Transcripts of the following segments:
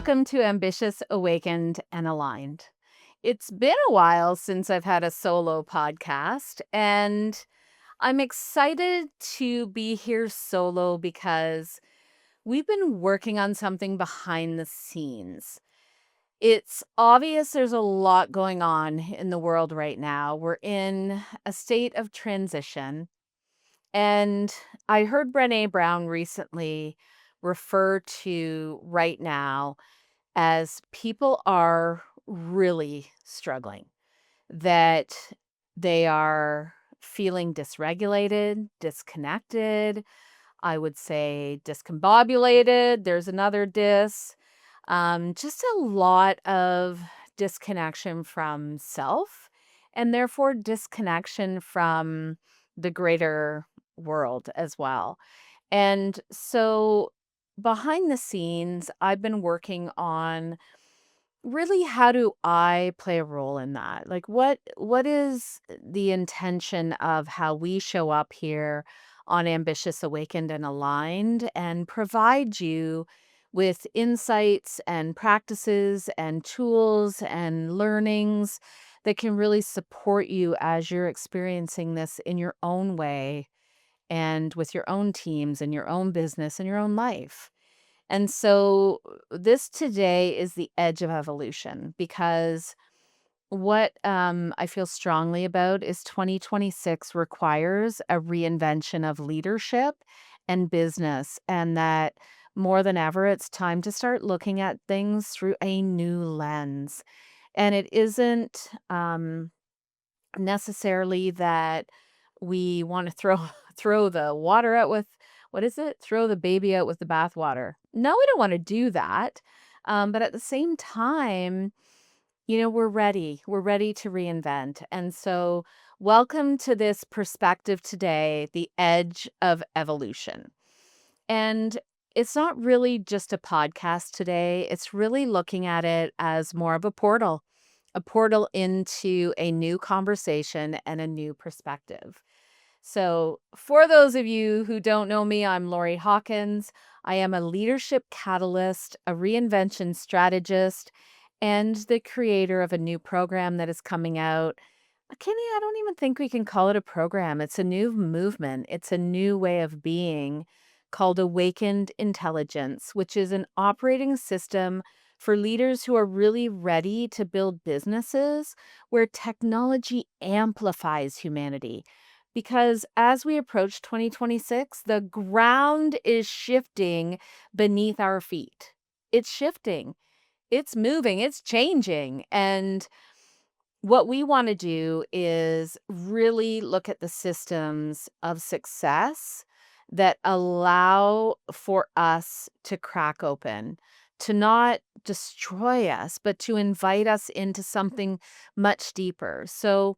Welcome to Ambitious, Awakened, and Aligned. It's been a while since I've had a solo podcast, and I'm excited to be here solo because we've been working on something behind the scenes. It's obvious there's a lot going on in the world right now. We're in a state of transition, and I heard Brené Brown recently refer to right now as people are really struggling, that they are feeling dysregulated, disconnected, I would say discombobulated. There's another just a lot of disconnection from self and therefore disconnection from the greater world as well. And so behind the scenes, I've been working on really how do I play a role in that? Like what is the intention of how we show up here on Ambitious, Awakened, and Aligned and provide you with insights and practices and tools and learnings that can really support you as you're experiencing this in your own way and with your own teams and your own business and your own life. And so this today is the edge of evolution because what I feel strongly about is 2026 requires a reinvention of leadership and business, and that more than ever, it's time to start looking at things through a new lens. And it isn't necessarily that we want to throw throw the water out with what is it? Throw the baby out with the bathwater. No, we don't want to do that. But at the same time, we're ready. We're ready to reinvent. And so, welcome to this perspective today, the edge of evolution. And it's not really just a podcast today. It's really looking at it as more of a portal into a new conversation and a new perspective. So, for those of you who don't know me, I'm Laurie Hawkins. I am a leadership catalyst, a reinvention strategist, and the creator of a new program that is coming out. Kenny, I don't even think we can call it a program. It's a new movement, it's a new way of being called Awakened Intelligence, which is an operating system for leaders who are really ready to build businesses where technology amplifies humanity. Because as we approach 2026, the ground is shifting beneath our feet. It's shifting, it's moving, it's changing. And what we want to do is really look at the systems of success that allow for us to crack open, to not destroy us, but to invite us into something much deeper. So,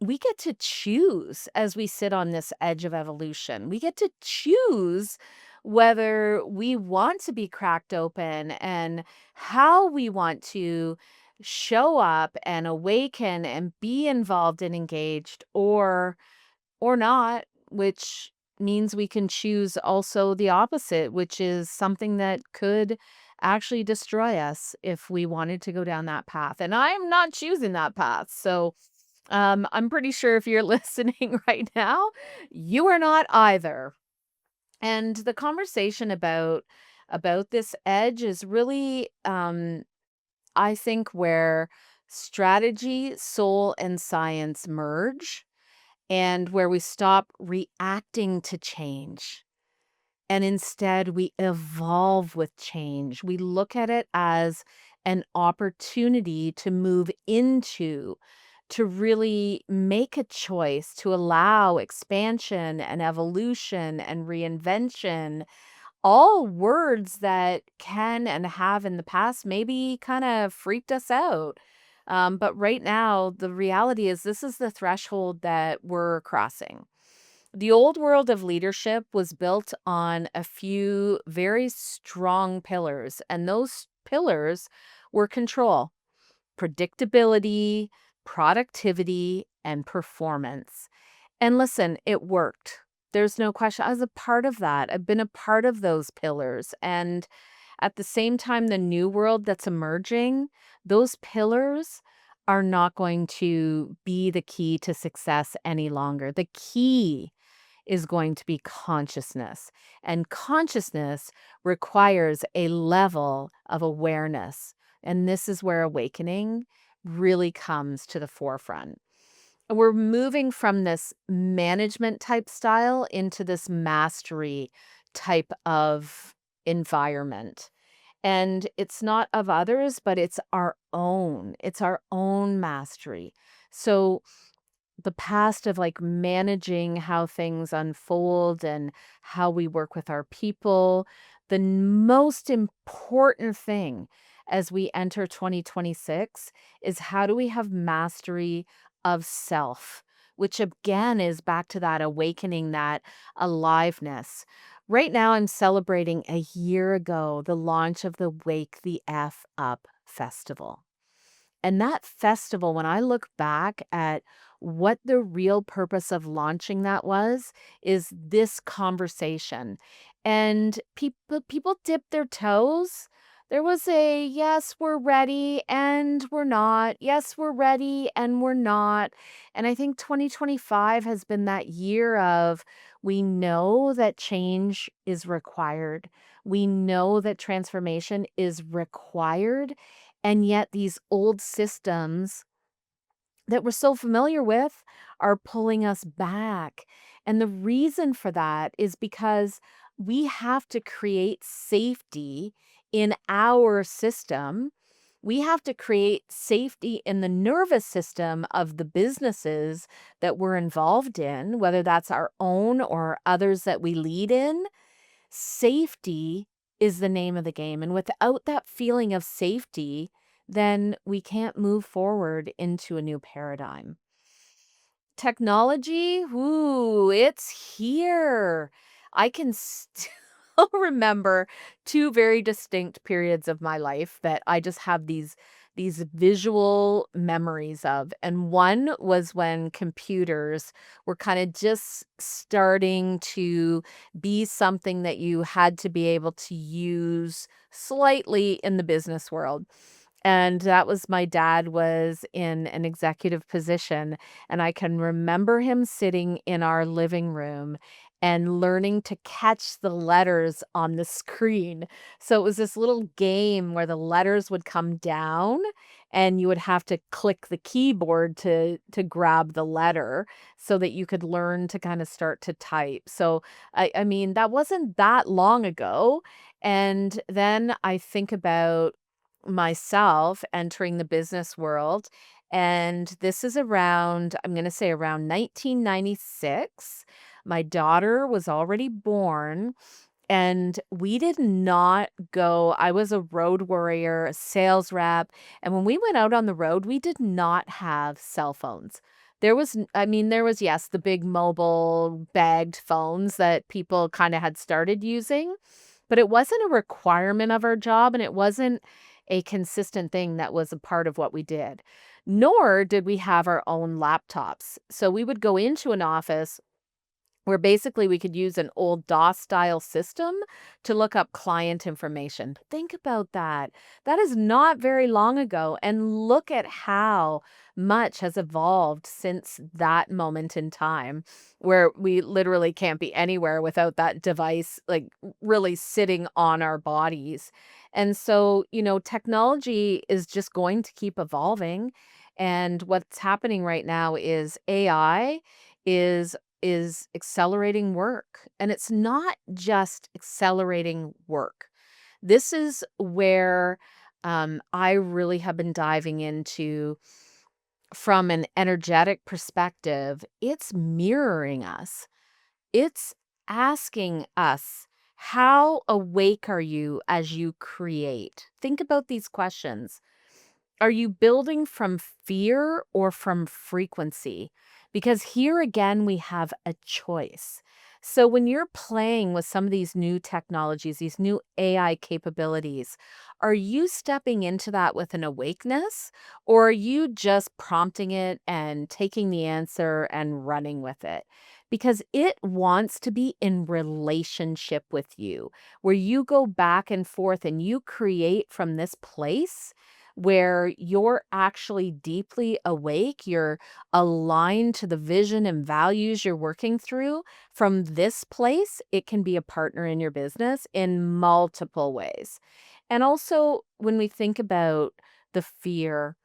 we get to choose as we sit on this edge of evolution. We get to choose whether we want to be cracked open and how we want to show up and awaken and be involved and engaged or not, which means we can choose also the opposite, which is something that could actually destroy us if we wanted to go down that path. And I'm not choosing that path. So I'm pretty sure if you're listening right now, you are not either. And the conversation about this edge is really I think where strategy, soul, and science merge and where we stop reacting to change and instead we evolve with change. We look at it as an opportunity to move into, to really make a choice to allow expansion and evolution and reinvention, all words that can and have in the past maybe kind of freaked us out. But right now, the reality is this is the threshold that we're crossing. The old world of leadership was built on a few very strong pillars, and those pillars were control, predictability, productivity, and performance. And listen, it worked. There's no question. I was a part of that. I've been a part of those pillars. And At the same time, the new world that's emerging, those pillars are not going to be the key to success any longer. The key is going to be consciousness. And consciousness requires a level of awareness. And this is where awakening really comes to the forefront. We're moving from this management type style into this mastery type of environment. And it's not of others, but it's our own. It's our own mastery. So the past of like managing how things unfold and how we work with our people. Most important thing as we enter 2026 is how do we have mastery of self, which again is back to that awakening, that aliveness. Right now, I'm celebrating a year ago the launch of the Wake the F Up Festival. And that festival, when I look back at what the real purpose of launching that was, is this conversation. And people dipped their toes. There was a yes, we're ready and we're not. Yes, we're ready and we're not. And I think 2025 has been that year of we know that change is required. We know that transformation is required, and yet these old systems that we're so familiar with are pulling us back. And the reason for that is because we have to create safety in our system. We have to create safety in the nervous system of the businesses that we're involved in, whether that's our own or others that we lead in. Safety is the name of the game, and without that feeling of safety, then we can't move forward into a new paradigm. Technology, ooh, it's here. I can still remember 2 very distinct periods of my life that I just have these visual memories of, and one was when computers were kinda just starting to be something that you had to be able to use slightly in the business world. And that was my dad was in an executive position, and I can remember him sitting in our living room and learning to catch the letters on the screen. So it was this little game where the letters would come down and you would have to click the keyboard to grab the letter so that you could learn to kind of start to type. So I mean that wasn't that long ago. And then I think about myself entering the business world. And this is around, I'm going to say around 1996. My daughter was already born, and we did not go. I was a road warrior, a sales rep. And when we went out on the road, we did not have cell phones. I mean, there was, yes, the big mobile bagged phones that people kind of had started using, but it wasn't a requirement of our job, and it wasn't a consistent thing that was a part of what we did. Nor did we have our own laptops. So we would go into an office where basically we could use an old DOS style system to look up client information. Think about that. That is not very long ago. And look at how much has evolved since that moment in time, where we literally can't be anywhere without that device, like really sitting on our bodies. And so, technology is just going to keep evolving. And what's happening right now is AI is accelerating work, and it's not just accelerating work. This is where I really have been diving into from an energetic perspective. It's mirroring us. It's asking us, how awake are you as you create? Think about these questions. Are you building from fear or from frequency? Because here again, we have a choice. So when you're playing with some of these new technologies, these new AI capabilities, are you stepping into that with an awakeness, or are you just prompting it and taking the answer and running with it? because it wants to be in relationship with you, where you go back and forth and you create from this place where you're actually deeply awake, you're aligned to the vision and values you're working through. From this place, it can be a partner in your business in multiple ways. And also, when we think about the fear,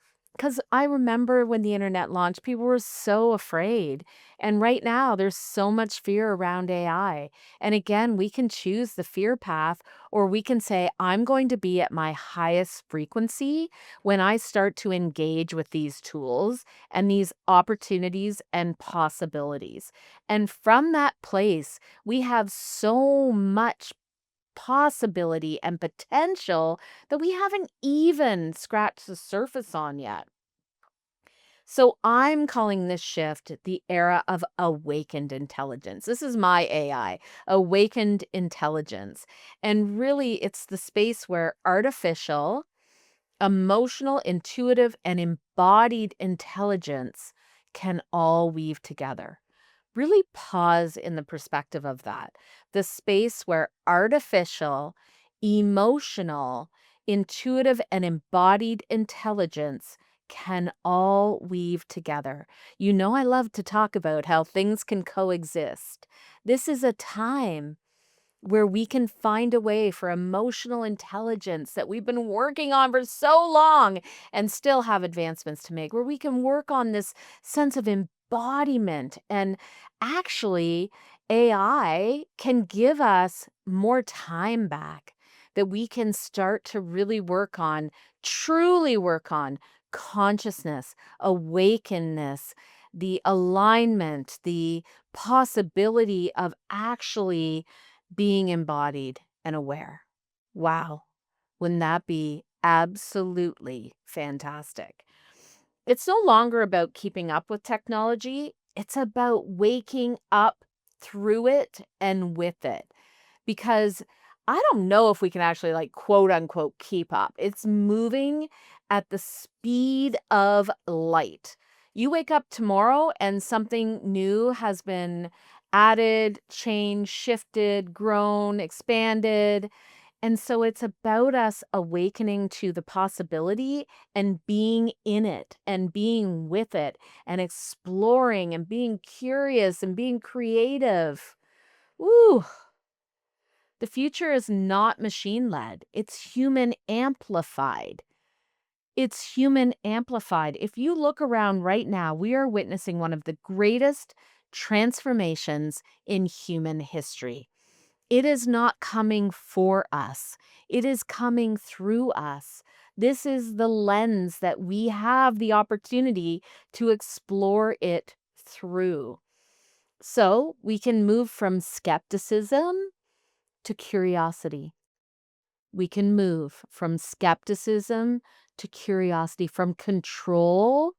because I remember when the internet launched, people were so afraid. And right now, there's so much fear around AI. And again, we can choose the fear path, or we can say, I'm going to be at my highest frequency when I start to engage with these tools and these opportunities and possibilities. And from that place, we have so much possibility and potential that we haven't even scratched the surface on yet. So I'm calling this shift the era of awakened intelligence. This is my AI, awakened intelligence. And really, it's the space where artificial, emotional, intuitive, and embodied intelligence can all weave together. Really pause in the perspective of that. The space where artificial, emotional, intuitive, and embodied intelligence can all weave together. You know, I love to talk about how things can coexist. This is a time where we can find a way for emotional intelligence that we've been working on for so long and still have advancements to make, where we can work on this sense of embodiment. And actually, AI can give us more time back that we can start to really work on, truly work on consciousness, awakeness, the alignment, the possibility of actually being embodied and aware. Wow. Wouldn't that be absolutely fantastic? It's no longer about keeping up with technology. It's about waking up through it and with it. Because I don't know if we can actually, like, quote unquote, keep up. It's moving at the speed of light. You wake up tomorrow and something new has been added, changed, shifted, grown, expanded. And so it's about us awakening to the possibility and being in it and being with it and exploring and being curious and being creative. Ooh, the future is not machine led, it's human amplified. It's human amplified. If you look around right now, we are witnessing one of the greatest transformations in human history. It is not coming for us, it is coming through us. This is the lens that we have the opportunity to explore it through. So we can move from skepticism to curiosity. We can move from skepticism to curiosity, from control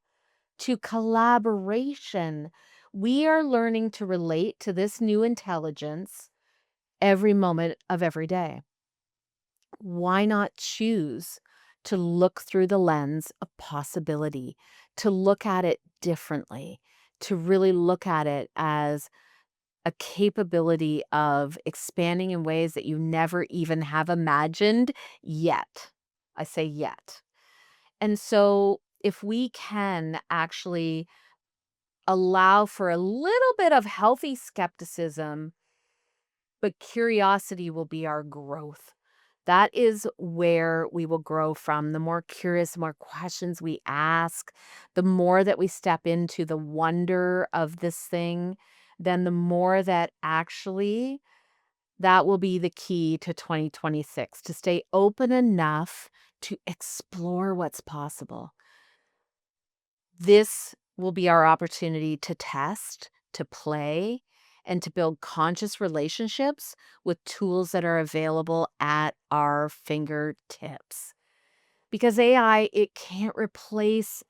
to collaboration. We are learning to relate to this new intelligence every moment of every day. Why not choose to look through the lens of possibility, to look at it differently, to really look at it as a capability of expanding in ways that you never even have imagined yet. I say yet. And so, if we can actually allow for a little bit of healthy skepticism, but curiosity will be our growth. That is where we will grow from. The more curious, the more questions we ask, the more that we step into the wonder of this thing, then the more that actually that will be the key to 2026, to stay open enough to explore what's possible. This will be our opportunity to test, to play, and to build conscious relationships with tools that are available at our fingertips. Because AI, it can't replace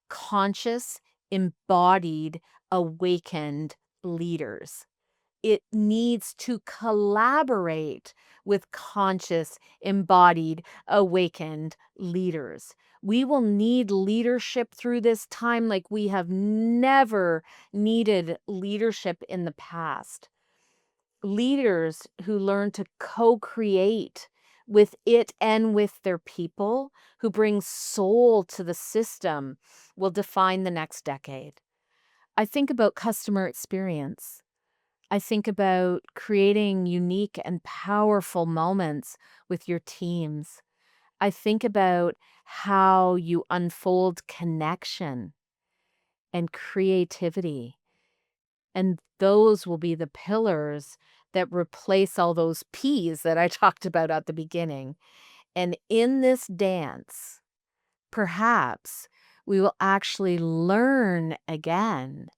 conscious, embodied, awakened leaders. It needs to collaborate with conscious, embodied, awakened leaders. We will need leadership through this time like we have never needed leadership in the past. Leaders who learn to co-create with it and with their people, who bring soul to the system, will define the next decade. I think about customer experience. I think about creating unique and powerful moments with your teams. I think about how you unfold connection and creativity. And those will be the pillars that replace all those P's that I talked about at the beginning. And in this dance, perhaps we will actually learn again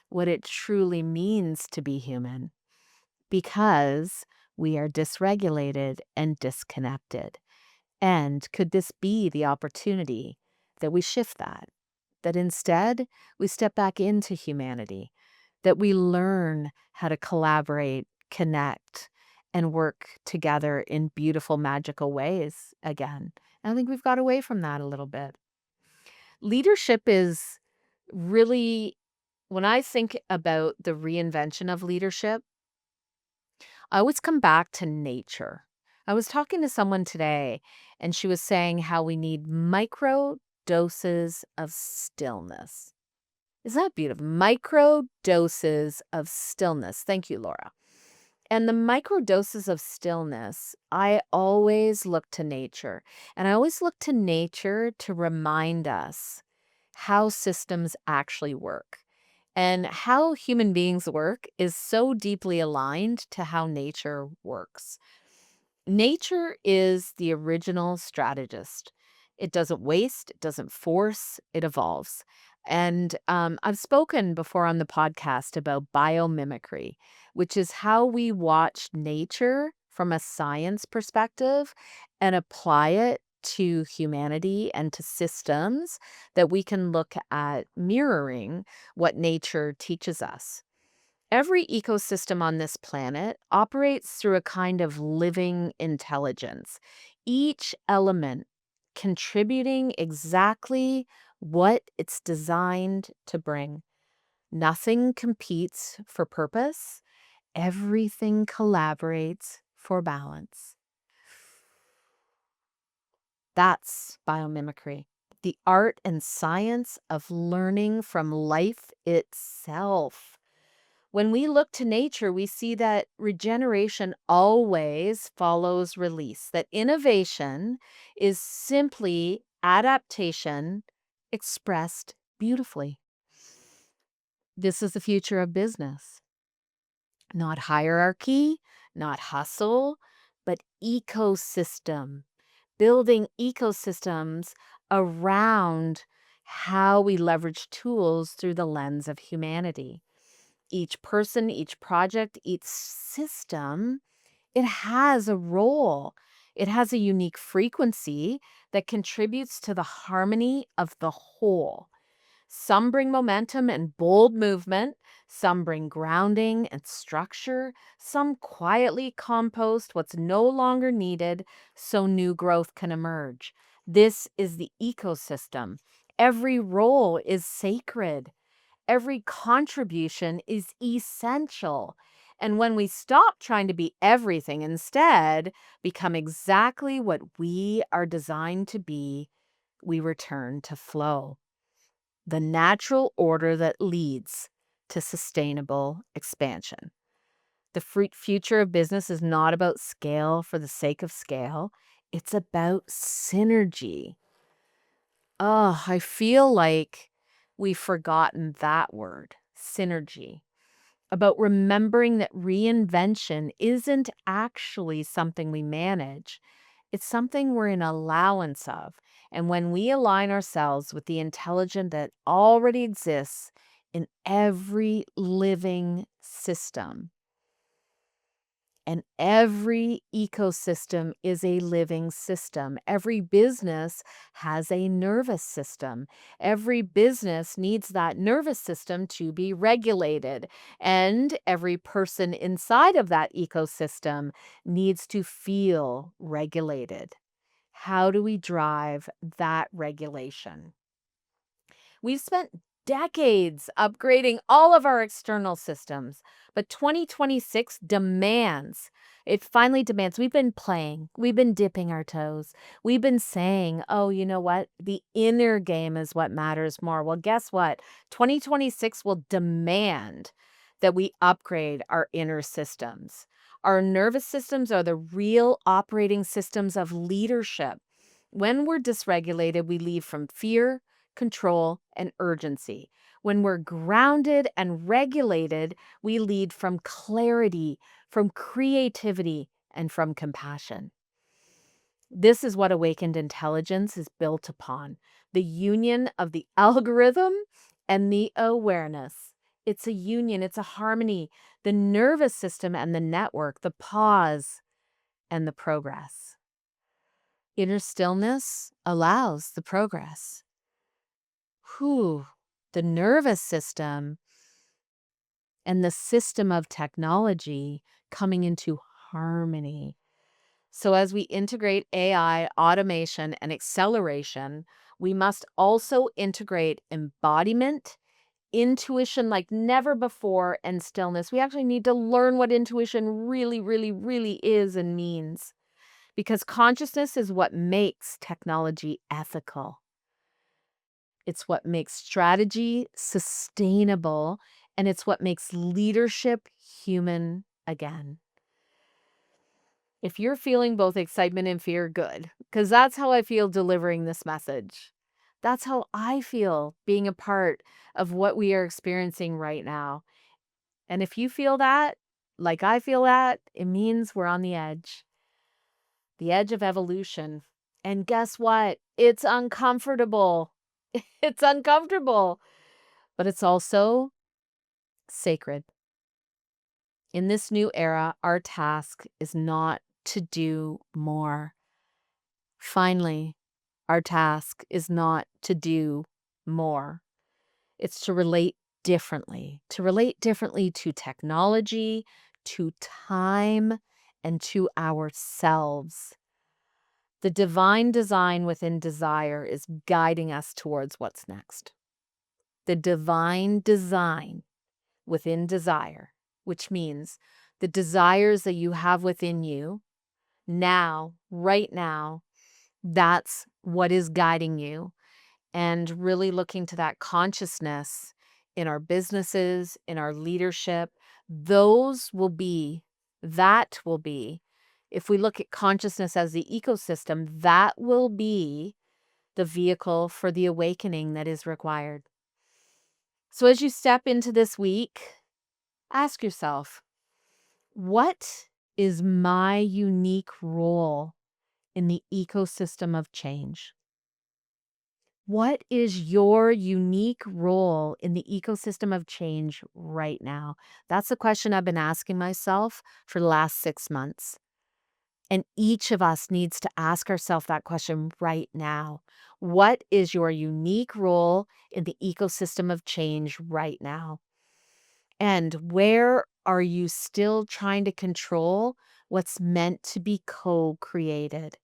what it truly means to be human because we are dysregulated and disconnected. And could this be the opportunity that we shift that? That instead we step back into humanity, that we learn how to collaborate, connect, and work together in beautiful, magical ways again. And I think we've got away from that a little bit. Leadership is really, when I think about the reinvention of leadership, I always come back to nature. I was talking to someone today, and she was saying how we need micro doses of stillness. Is that beautiful? Micro doses of stillness. Thank you, Laura. And the micro doses of stillness, I always look to nature. And I always look to nature to remind us how systems actually work. And how human beings work is so deeply aligned to how nature works. Nature is the original strategist. It doesn't waste, it doesn't force, it evolves. And I've spoken before on the podcast about biomimicry, which is how we watch nature from a science perspective and apply it to humanity and to systems that we can look at mirroring what nature teaches us. Every ecosystem on this planet operates through a kind of living intelligence, each element contributing exactly what it's designed to bring. Nothing competes for purpose, everything collaborates for balance. That's biomimicry, the art and science of learning from life itself. When we look to nature, we see that regeneration always follows release, that innovation is simply adaptation expressed beautifully. This is the future of business. Not hierarchy, not hustle, but ecosystem. Building ecosystems around how we leverage tools through the lens of humanity. Each person, each project, each system, it has a role. It has a unique frequency that contributes to the harmony of the whole. Some bring momentum and bold movement. Some bring grounding and structure. Some quietly compost what's no longer needed so new growth can emerge. This is the ecosystem. Every role is sacred. Every contribution is essential. And when we stop trying to be everything, instead become exactly what we are designed to be, we return to flow, the natural order that leads to sustainable expansion. The future of business is not about scale for the sake of scale. It's about synergy. Oh, I feel like we've forgotten that word, synergy. About remembering that reinvention isn't actually something we manage. It's something we're in allowance of. And when we align ourselves with the intelligence that already exists in every living system, and every ecosystem is a living system. Every business has a nervous system. Every business needs that nervous system to be regulated. And every person inside of that ecosystem needs to feel regulated. How do we drive that regulation? We've spent decades upgrading all of our external systems, but 2026 demands, it finally demands. We've been playing, we've been dipping our toes, we've been saying, oh, you know what? The inner game is what matters more. Well, guess what? 2026 will demand that we upgrade our inner systems. Our nervous systems are the real operating systems of leadership. When we're dysregulated, we leave from fear, control, and urgency. When we're grounded and regulated, we lead from clarity, from creativity, and from compassion. This is what awakened intelligence is built upon, the union of the algorithm and the awareness. It's a union, it's a harmony, the nervous system and the network, the pause and the progress. Inner stillness allows the progress. Whew, the nervous system and the system of technology coming into harmony. So, as we integrate AI, automation, and acceleration, we must also integrate embodiment, intuition like never before, and stillness. We actually need to learn what intuition really, really, really is and means because consciousness is what makes technology ethical. It's what makes strategy sustainable, and it's what makes leadership human again. If you're feeling both excitement and fear, good, because that's how I feel delivering this message. That's how I feel being a part of what we are experiencing right now. And if you feel that, like I feel that, it means we're on the edge of evolution. And guess what? It's uncomfortable. It's uncomfortable, but it's also sacred. In this new era, our task is not to do more. Finally, our task is not to do more. It's to relate differently to technology, to time, and to ourselves. The divine design within desire is guiding us towards what's next. The divine design within desire, which means the desires that you have within you now, right now, that's what is guiding you. And really looking to that consciousness in our businesses, in our leadership, those will be, that will be, if we look at consciousness as the ecosystem, that will be the vehicle for the awakening that is required. So as you step into this week, ask yourself, what is my unique role in the ecosystem of change? What is your unique role in the ecosystem of change right now? That's the question I've been asking myself for the last 6 months. And each of us needs to ask ourselves that question right now. What is your unique role in the ecosystem of change right now? And where are you still trying to control what's meant to be co-created?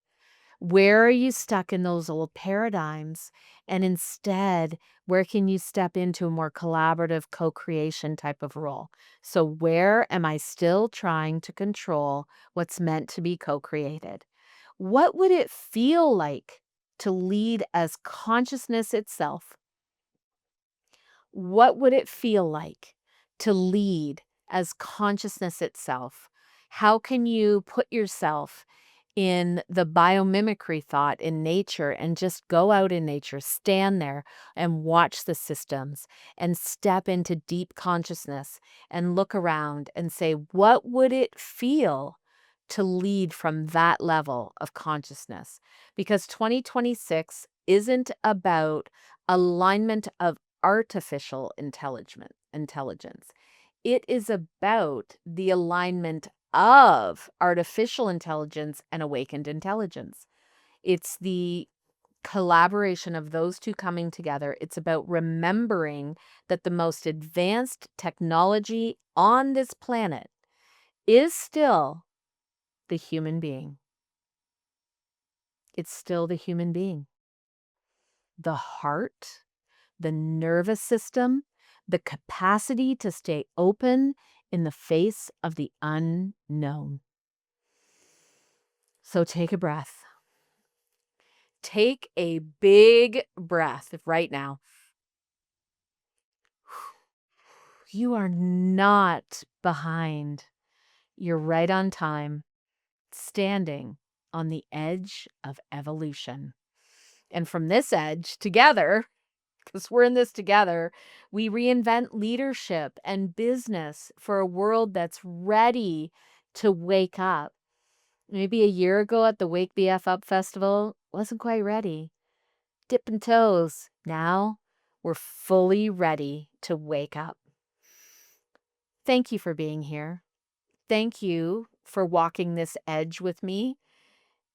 Where are you stuck in those old paradigms? And instead, where can you step into a more collaborative co-creation type of role? So where am I still trying to control what's meant to be co-created? What would it feel like to lead as consciousness itself? What would it feel like to lead as consciousness itself? How can you put yourself in the biomimicry thought in nature and just go out in nature, stand there and watch the systems and step into deep consciousness and look around and say, what would it feel to lead from that level of consciousness? Because 2026 isn't about alignment of artificial intelligence. It is about the alignment of artificial intelligence and awakened intelligence. It's the collaboration of those two coming together. It's about remembering that the most advanced technology on this planet is still the human being. It's still the human being. The heart, the nervous system, the capacity to stay open in the face of the unknown. So take a breath. Take a big breath right now. You are not behind. You're right on time, standing on the edge of evolution. And from this edge, together, because we're in this together, we reinvent leadership and business for a world that's ready to wake up. Maybe a year ago at the Wake BF Up Festival, wasn't quite ready. Dipping toes. Now we're fully ready to wake up. Thank you for being here. Thank you for walking this edge with me.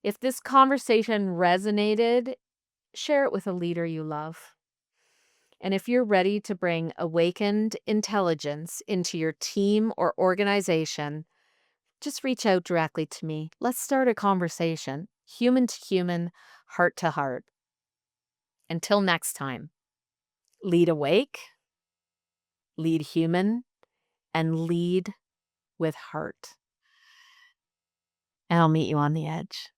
If this conversation resonated, share it with a leader you love. And if you're ready to bring awakened intelligence into your team or organization, just reach out directly to me. Let's start a conversation, human to human, heart to heart. Until next time, lead awake, lead human, and lead with heart. And I'll meet you on the edge.